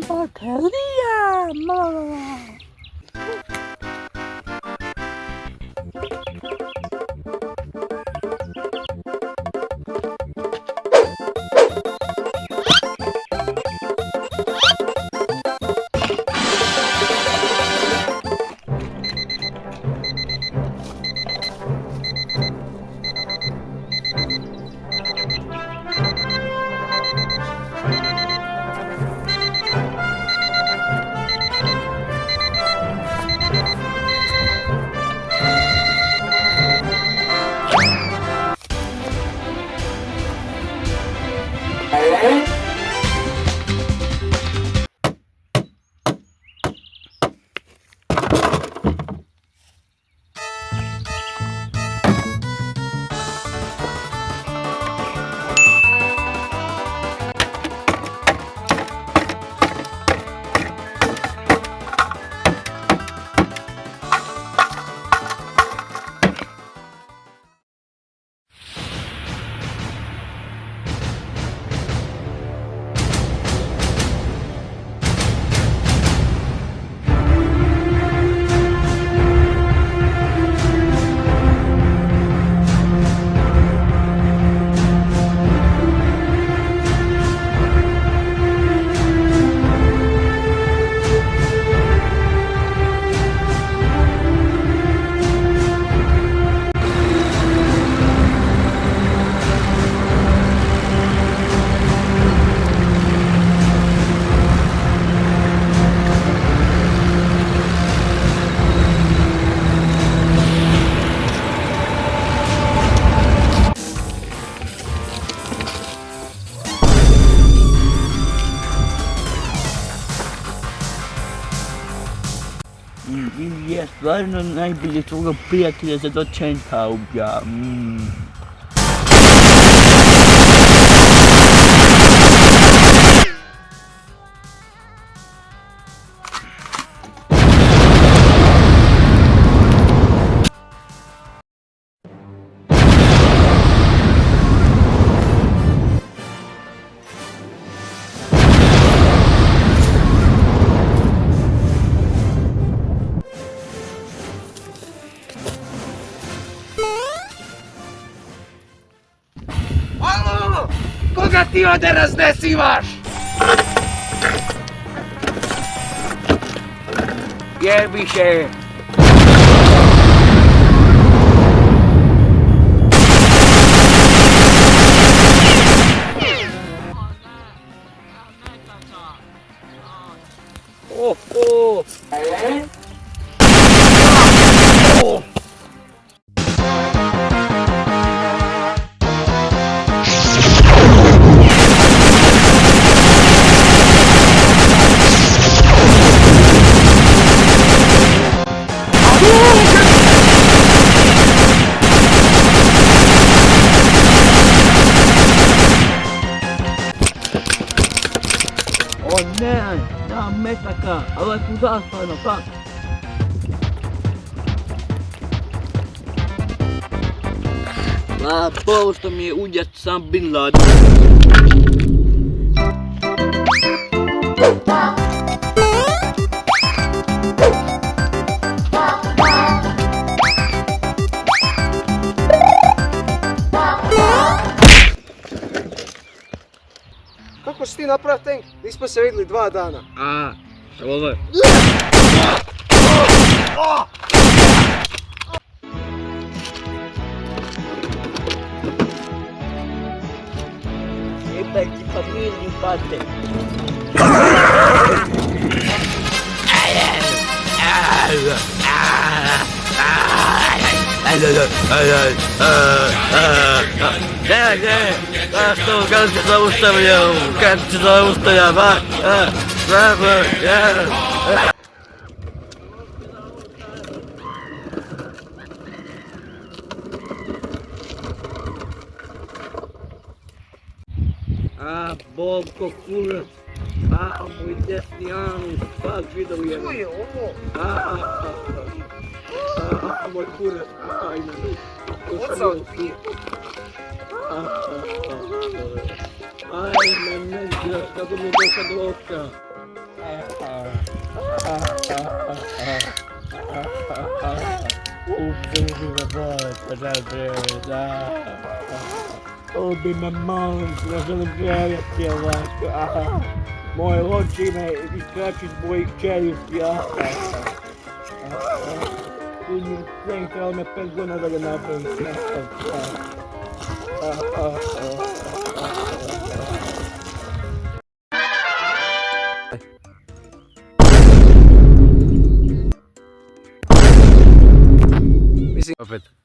Bateria! Je stvarno najbolje svoga prijatelja za dočenka ubija. Koga ti ovdje raznesivaš? Jebiše! O ne, nemam metaka, ali tu zastavno, pa. A, ovo što mi je udjat sam Bin Laden. Kako si ti napravio tank? Nismo se vidjeli 2 dana. A, ovo je. Jebaj ti familiju, pate. Kad se zaustavljam, A, Bobko, kurac. A, moj desni anus. Pak vidio je. Što je ovo? A, moj kurac. Ajme. Ocao ti. Ay, me está comiendo esa boca. Ubi me molim, da želim gledati ovako. Moje oči me iskaču iz mojih čeljusti. Kudim sve, trebalo me 5 godina da ga napravim. Mislim, opet.